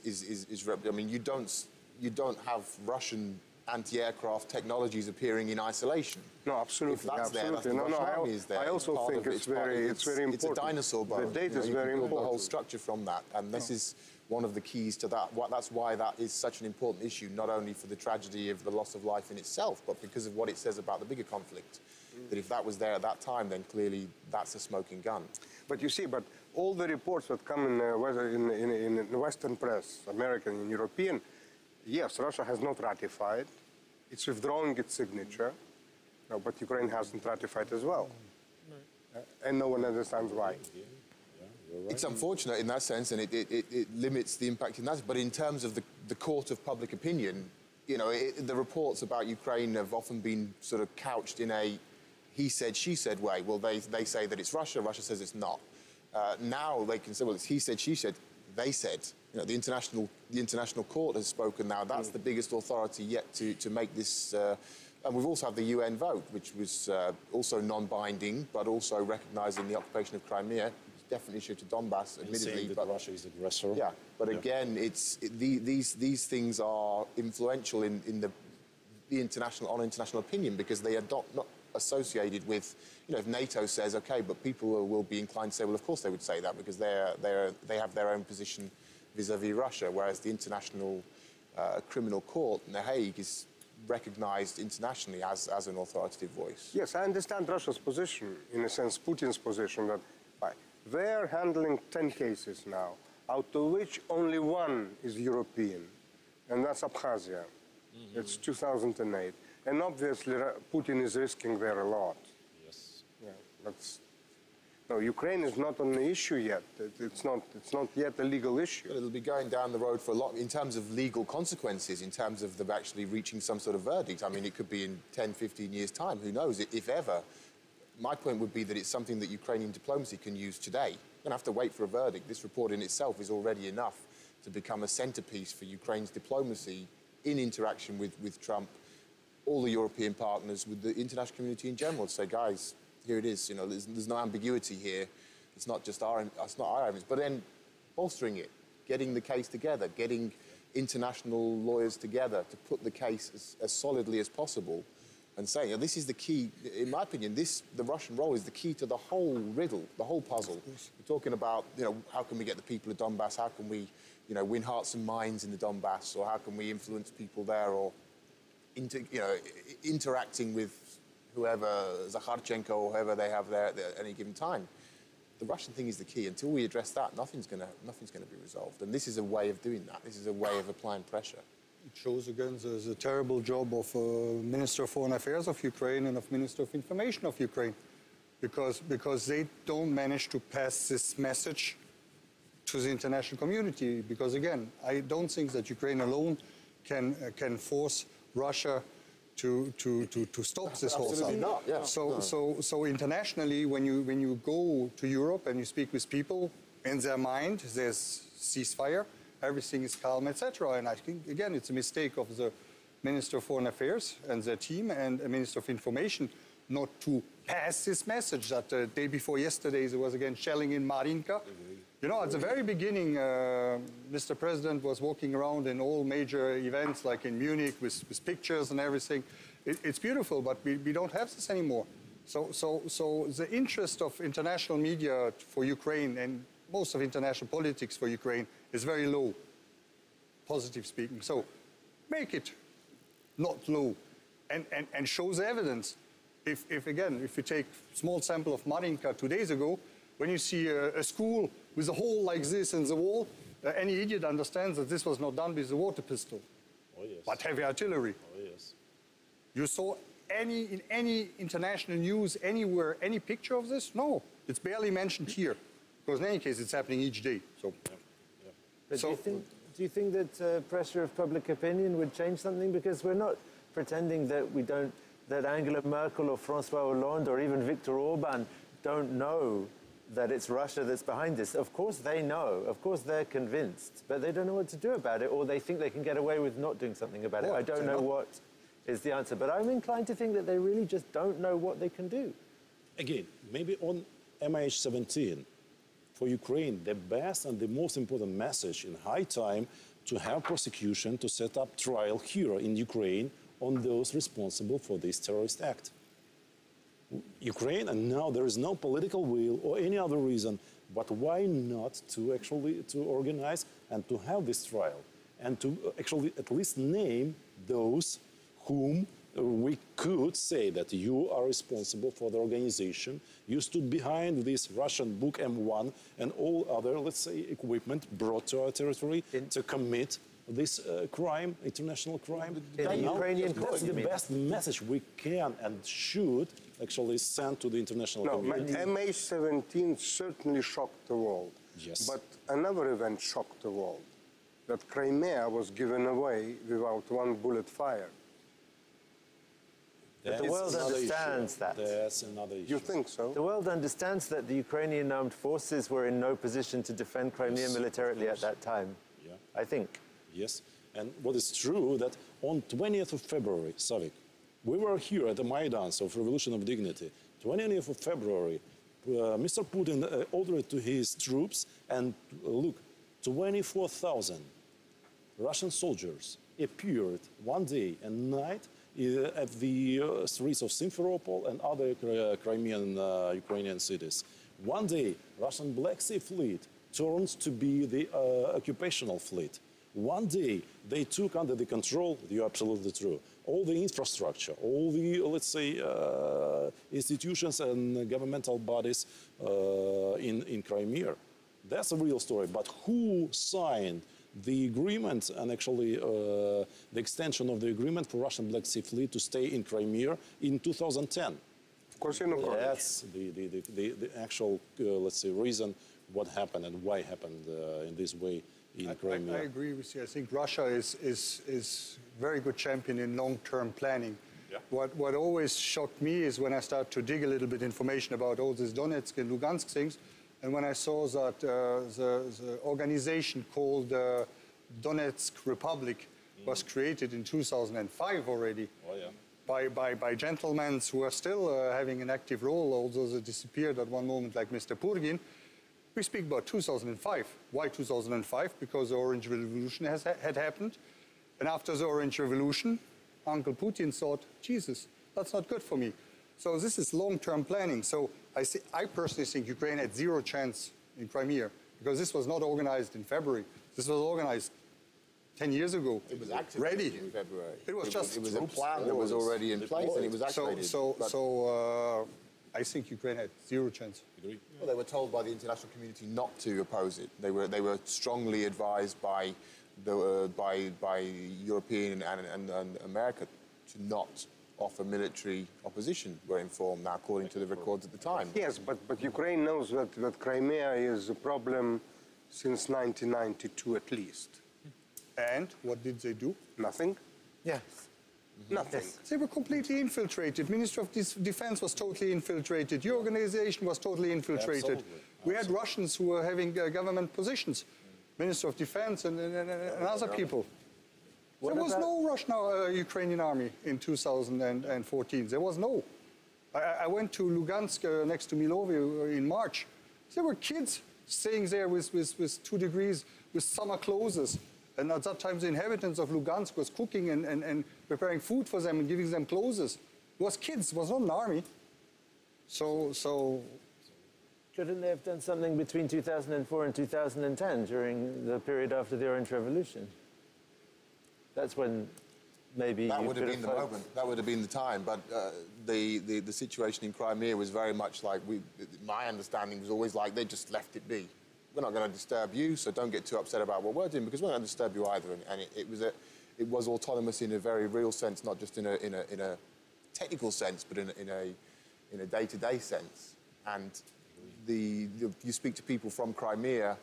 I mean, you don't have Russian anti-aircraft technologies appearing in isolation. No, absolutely. If that's there, that's absolutely. the Russian army is there. I also Part think of it's very important. It's a dinosaur bone. The date is you very can build important. the whole structure from that, and this is one of the keys to that. That's why that is such an important issue, not only for the tragedy of the loss of life in itself, but because of what it says about the bigger conflict. That if that was there at that time, then clearly that's a smoking gun. But you see, but all the reports that come in the Western press, American and European, yes, Russia has not ratified. It's withdrawing its signature, no, but Ukraine hasn't ratified as well. And no one understands why. It's unfortunate in that sense, and it limits the impact in that. But in terms of the court of public opinion, you know, the reports about Ukraine have often been sort of couched in a he said, she said way. Well, they say that it's Russia. Russia says it's not. Now they can say, well, it's he said, she said. They said. You know, the international court has spoken now. That's the biggest authority yet to make this. And we've also had the UN vote, which was also non-binding, but also recognising the occupation of Crimea. It's definitely issued to Donbass, admittedly. But Russia is aggressor. Yeah, but again, these things are influential in the international opinion, because they are not associated with, you know, if NATO says okay, but people will be inclined to say, well, of course they would say that, because they have their own position vis-à-vis Russia, whereas the International Criminal Court in The Hague is recognized internationally as an authoritative voice. Yes, I understand Russia's position, in a sense, Putin's position, that they're handling 10 cases now, out of which only one is European, and that's Abkhazia. It's 2008. And obviously, Putin is risking there a lot. Yes. Yeah, no, Ukraine is not on the issue yet. It's not yet a legal issue. But it'll be going down the road for a lot in terms of legal consequences, in terms of them actually reaching some sort of verdict. I mean, it could be in 10, 15 years' time. Who knows, if ever. My point would be that it's something that Ukrainian diplomacy can use today. You don't have to wait for a verdict. This report in itself is already enough to become a centerpiece for Ukraine's diplomacy in interaction with Trump, all the European partners, with the international community in general, to say, guys, here it is. You know, there's no ambiguity here. It's not just our evidence, but then bolstering it, getting the case together, getting international lawyers together to put the case as solidly as possible, and saying, you know, this is the key. In my opinion, the Russian role is the key to the whole riddle, the whole puzzle. We're talking about, you know, how can we get the people of Donbass? How can we, you know, win hearts and minds in the Donbass, or how can we influence people there, or interacting with whoever, Zakharchenko or whoever they have there at any given time. The Russian thing is the key. Until we address that, nothing's going to be resolved. And this is a way of doing that. This is a way of applying pressure. It shows again the terrible job of Minister of Foreign Affairs of Ukraine and of Minister of Information of Ukraine, because they don't manage to pass this message to the international community. Because again, I don't think that Ukraine alone can force Russia to stop this whole Absolutely thing. not. Yeah. So internationally, when you go to Europe and you speak with people, in their mind there's ceasefire, everything is calm, etc. And I think again it's a mistake of the Minister of Foreign Affairs and their team and the Minister of Information not to pass this message that the day before yesterday there was again shelling in Marinka. You know, at the very beginning, Mr. President was walking around in all major events, like in Munich, with pictures and everything. It's beautiful, but we don't have this anymore. So the interest of international media for Ukraine and most of international politics for Ukraine is very low, positive speaking. So make it not low and show the evidence. If you take a small sample of Marinka 2 days ago, when you see a school with a hole like this in the wall, any idiot understands that this was not done with a water pistol, but heavy artillery. You saw in any international news anywhere any picture of this? No, it's barely mentioned here, because in any case it's happening each day. So, But do you think that pressure of public opinion would change something? Because we're not pretending that Angela Merkel or François Hollande or even Viktor Orban don't know that it's Russia that's behind this. Of course they know. Of course they're convinced. But they don't know what to do about it, or they think they can get away with not doing something about it. I don't know what is the answer. But I'm inclined to think that they really just don't know what they can do. Again, maybe on MH17, for Ukraine, the best and the most important message in high time to have prosecution, to set up trial here in Ukraine on those responsible for this terrorist act. Ukraine, and now there is no political will or any other reason, but why not to actually organize and to have this trial and to actually at least name those whom we could say that you are responsible for the organization, you stood behind this Russian Book M1 and all other, let's say, equipment brought to our territory to commit this crime, international crime. That's the best message we can and should actually send to the international community. MH17 certainly shocked the world. Yes. But another event shocked the world, that Crimea was given away without one bullet fired. But the world understands that. That's another issue. You think so? The world understands that the Ukrainian armed forces were in no position to defend Crimea militarily at that time. Yeah. I think. Yes, and what is true that on 20th of February, Savik, we were here at the Maidans of Revolution of Dignity. 20th of February, Mr. Putin ordered to his troops, and look, 24,000 Russian soldiers appeared one day and night at the streets of Simferopol and other Crimean Ukrainian cities. One day, Russian Black Sea Fleet turned to be the occupational fleet. One day, they took under the control, you're absolutely true, all the infrastructure, all the, let's say, institutions and governmental bodies in Crimea. That's a real story. But who signed the agreement and actually the extension of the agreement for Russian Black Sea Fleet to stay in Crimea in 2010? Of course, Yanukovych. That's the actual, let's say, reason what happened and why happened in this way in Crimea. I agree with you. I think Russia is very good champion in long-term planning. Yeah. What always shocked me is when I start to dig a little bit information about all these Donetsk and Lugansk things, and when I saw that the organization called Donetsk Republic was created in 2005 already. Oh, yeah. By gentlemen who are still having an active role, although they disappeared at one moment, like Mr. Purgin. We speak about 2005. Why 2005? Because the Orange Revolution had happened. And after the Orange Revolution, Uncle Putin thought, Jesus, that's not good for me. So this is long-term planning. So I personally think Ukraine had zero chance in Crimea, because this was not organized in February. This was organized 10 years ago. It was activated ready in February. It was a plan that was already in place, and it was activated. So I think Ukraine had zero chance. Well, they were told by the international community not to oppose it. They were strongly advised by European and America to not offer military opposition, we're informed now, according to the records at the time. Yes, but Ukraine knows that Crimea is a problem since 1992 at least. And what did they do? Nothing? Yes. Nothing. Yes. They were completely infiltrated. Ministry of Defense was totally infiltrated. Your organization was totally infiltrated. Absolutely. We had Russians who were having government positions. Minister of Defense and other people. There was no Russian-Ukrainian army in 2014. There was no. I went to Lugansk next to Milovo in March. There were kids staying there with 2 degrees, with summer clothes. And at that time, the inhabitants of Lugansk was cooking and preparing food for them and giving them clothes. It was kids. It was not an army. So Couldn't they have done something between 2004 and 2010 during the period after the Orange Revolution? That's when maybe That you would have could been the focused. moment. That would have been the time. But the situation in Crimea was very much like my understanding was always like they just left it be. We're not going to disturb you, so don't get too upset about what we're doing, because we're not going to disturb you either. And it was autonomous in a very real sense, not just in a technical sense, but in a day-to-day sense. And you speak to people from Crimea,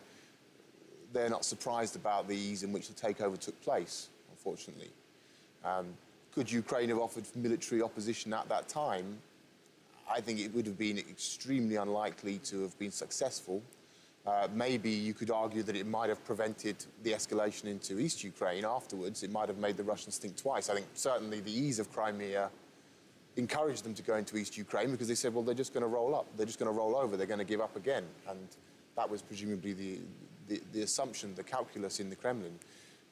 they're not surprised about the ease in which the takeover took place, unfortunately. Could Ukraine have offered military opposition at that time? I think it would have been extremely unlikely to have been successful. Maybe you could argue that it might have prevented the escalation into East Ukraine afterwards. It might have made the Russians think twice. I think certainly the ease of Crimea encouraged them to go into East Ukraine, because they said, well, they're just going to roll up. They're just going to roll over. They're going to give up again. And that was presumably the assumption, the calculus in the Kremlin.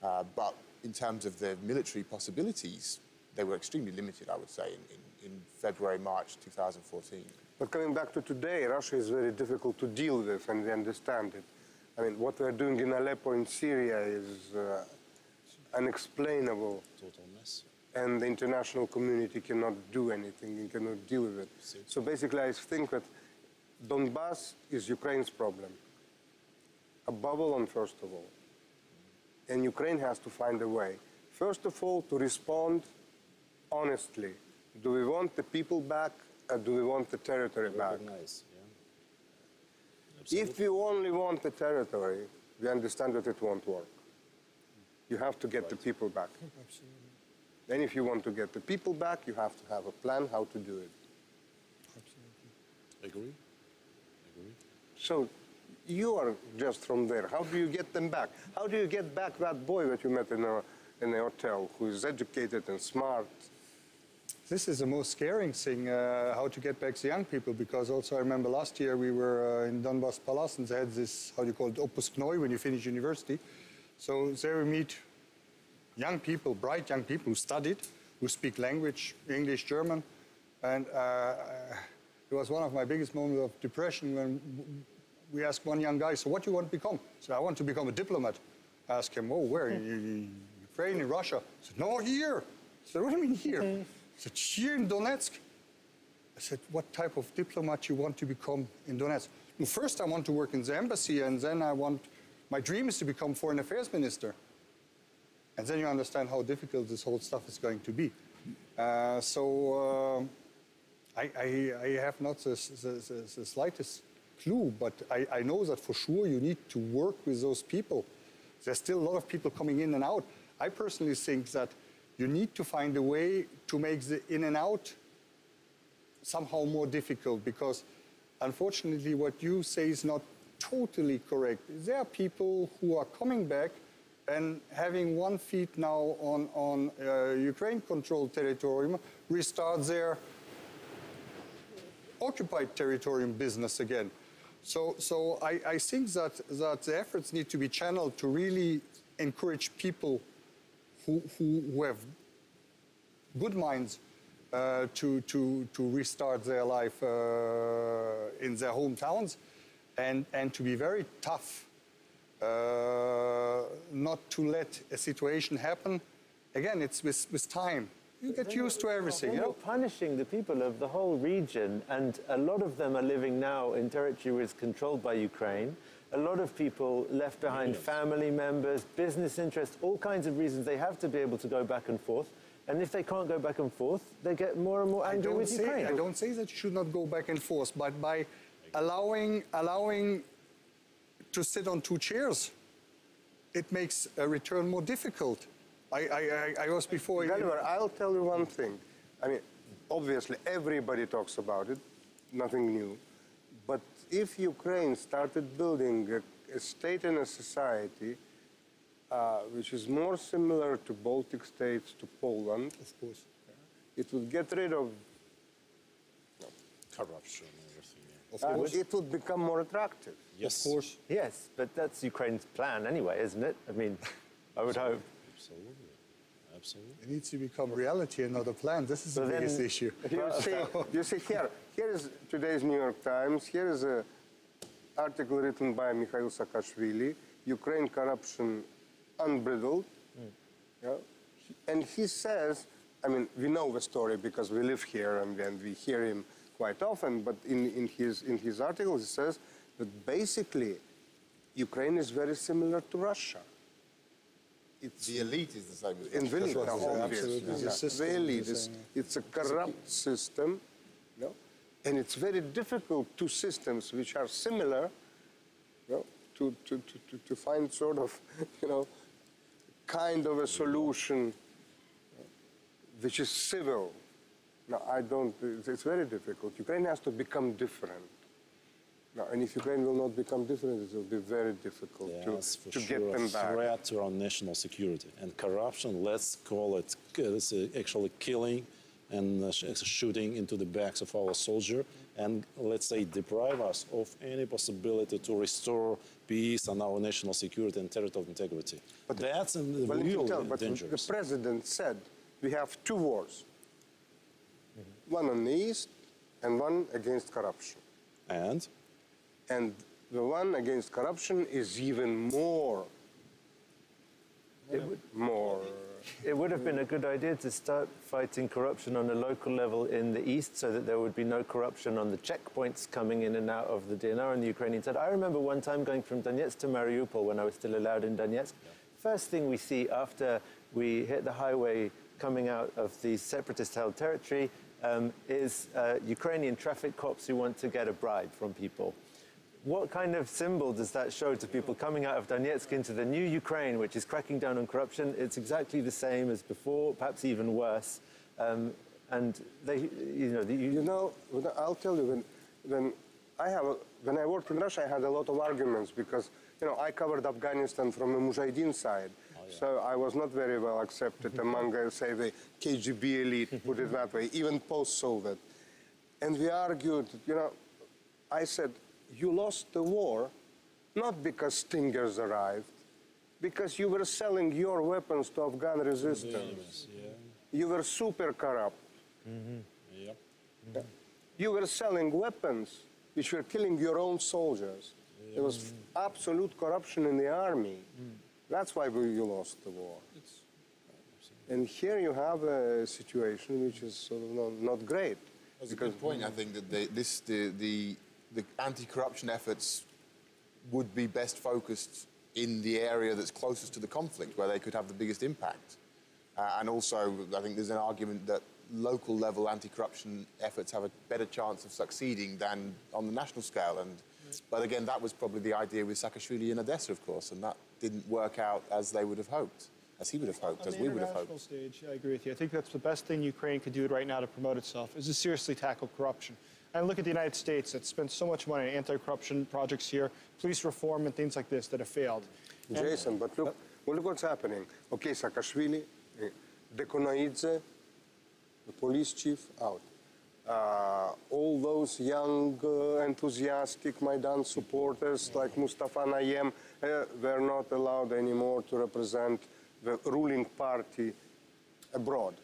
But in terms of the military possibilities, they were extremely limited, I would say, in February, March 2014. But coming back to today, Russia is very difficult to deal with, and we understand it. I mean, what we're doing in Aleppo in Syria is unexplainable. Total mess. And the international community cannot do anything and cannot deal with it. So basically, I think that Donbass is Ukraine's problem. Above all and first of all. And Ukraine has to find a way. First of all, to respond honestly. Do we want the people back, or do we want the territory back? Recognize, yeah. If you only want the territory, we understand that it won't work. You have to get the people back. Absolutely. Then if you want to get the people back, you have to have a plan how to do it. Absolutely. Agree. So you are just from there. How do you get them back? How do you get back that boy that you met in a hotel, who is educated and smart? This is the most scaring thing, how to get back the young people, because also I remember last year we were in Donbass Palace, and they had this, how do you call it, Opusknoy, when you finish university. So there we meet young people, bright young people who studied, who speak language, English, German. And it was one of my biggest moments of depression when we asked one young guy, so what do you want to become? He said, I want to become a diplomat. I asked him, oh, where? Ukraine, in Russia? He said, no, here. I said, what do you mean here? He said, here in Donetsk. I said, what type of diplomat you want to become in Donetsk? Well, first I want to work in the embassy, and then my dream is to become foreign affairs minister. And then you understand how difficult this whole stuff is going to be. I have not the slightest clue, but I know that for sure you need to work with those people. There's still a lot of people coming in and out. I personally think that you need to find a way to make the in and out somehow more difficult, because unfortunately what you say is not totally correct. There are people who are coming back and having 1 foot now on Ukraine-controlled territorium, restart their occupied territorium business again. So I think that the efforts need to be channeled to really encourage people who have good minds to restart their life in their hometowns, and to be very tough, not to let a situation happen. Again, it's with time. You get used to everything. You're punishing the people of the whole region, and a lot of them are living now in territory which is controlled by Ukraine. A lot of people left behind family members, business interests, all kinds of reasons. They have to be able to go back and forth. And if they can't go back and forth, they get more and more angry with Ukraine. I don't say that you should not go back and forth, but by allowing to sit on 2 chairs, it makes a return more difficult. I was before... Gulliver, I'll tell you one thing. I mean, obviously, everybody talks about it, nothing new. But if Ukraine started building a state and a society which is more similar to Baltic states, to Poland, Of course. it would get rid of... Corruption and everything. Of course. it would become more attractive. Yes. Of course. Yes, but that's Ukraine's plan anyway, isn't it? I mean, I would hope. Absolutely. Absolutely. It needs to become reality and not a plan. This is the biggest issue. You see here is today's New York Times. Here is an article written by Mikhail Saakashvili, Ukraine corruption unbridled. Yeah? And he says, I mean, we know the story because we live here and we hear him quite often, but in his article he says that basically Ukraine is very similar to Russia. The elite is the same as In the elite, Absolutely. obviously. The Yeah. system The elite is, it's a corrupt system, you know, and it's very difficult to systems which are similar, you know, to find sort of, you know, kind of a solution which is civil. No, I don't. It's very difficult. Ukraine has to become different. No, and if Ukraine will not become different, it will be very difficult to get them back. Threat to our national security and corruption. Let's call it actually killing and shooting into the backs of our soldier, and let's say deprive us of any possibility to restore peace and our national security and territorial integrity. But that's real dangerous. The president said we have 2 wars, one on the east and one against corruption. And the one against corruption is even more. It would have been a good idea to start fighting corruption on a local level in the east so that there would be no corruption on the checkpoints coming in and out of the DNR on the Ukrainian side. I remember one time going from Donetsk to Mariupol when I was still allowed in Donetsk. First thing we see after we hit the highway coming out of the separatist-held territory is Ukrainian traffic cops who want to get a bribe from people. What kind of symbol does that show to people coming out of Donetsk into the new Ukraine, which is cracking down on corruption? It's exactly the same as before, perhaps even worse. And they, I'll tell you, when I worked in Russia, I had a lot of arguments because, I covered Afghanistan from the Mujahideen side. So I was not very well accepted among, say, the KGB elite, put it that way, even post-Soviet. And we argued, I said, you lost the war not because Stingers arrived, because you were selling your weapons to Afghan resistance. You were super corrupt. You were selling weapons which were killing your own soldiers. There was absolute corruption in the army. That's why you lost the war. And here you have a situation which is sort of not great. That's a good point. I think that the anti-corruption efforts would be best focused in the area that's closest to the conflict, where they could have the biggest impact. And also, I think there's an argument that local level anti-corruption efforts have a better chance of succeeding than on the national scale. But again, that was probably the idea with Saakashvili in Odessa, of course, and that didn't work out as they would have hoped, as he would have hoped, as we would have hoped. On the international stage, I agree with you. I think that's the best thing Ukraine could do right now to promote itself, is to seriously tackle corruption. And look at the United States that spent so much money on anti-corruption projects here, police reform and things like this that have failed. Jason, but look what's happening. Okay, Saakashvili, Dekonoidze, the police chief, out. All those young, enthusiastic Maidan supporters like Mustafa Nayem, they're not allowed anymore to represent the ruling party abroad,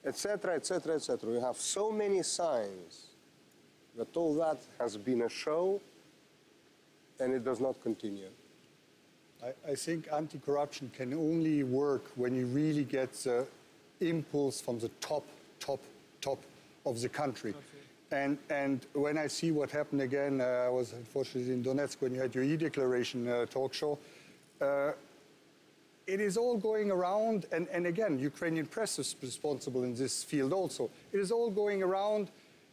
etc., etc., etc. We have so many signs that all that has been a show and it does not continue. I think anti-corruption can only work when you really get the impulse from the top of the country. And when I see what happened again, I was unfortunately in Donetsk when you had your e-declaration talk show. It is all going around, and again, Ukrainian press is responsible in this field also. It is all going around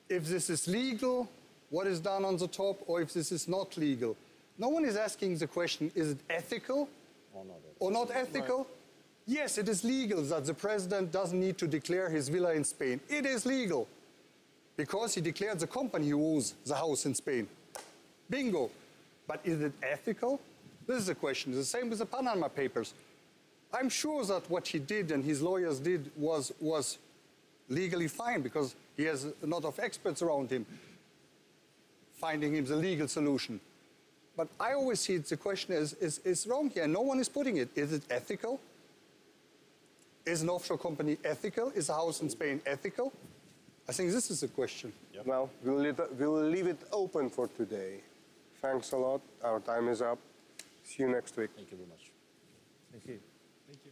if this is legal, what is done on the top, or if this is not legal. No one is asking the question, is it ethical or not ethical? Right. Yes, it is legal that the president doesn't need to declare his villa in Spain. It is legal because he declared the company who owns the house in Spain. Bingo. But is it ethical? This is the question. The same with the Panama Papers. I'm sure that what he did and his lawyers did was legally fine because he has a lot of experts around him finding him the legal solution. But I always see the question is wrong here. No one is putting it. Is it ethical? Is an offshore company ethical? Is a house in Spain ethical? I think this is the question. Yep. Well, we'll leave it open for today. Thanks a lot. Our time is up. See you next week. Thank you very much. Thank you. Thank you.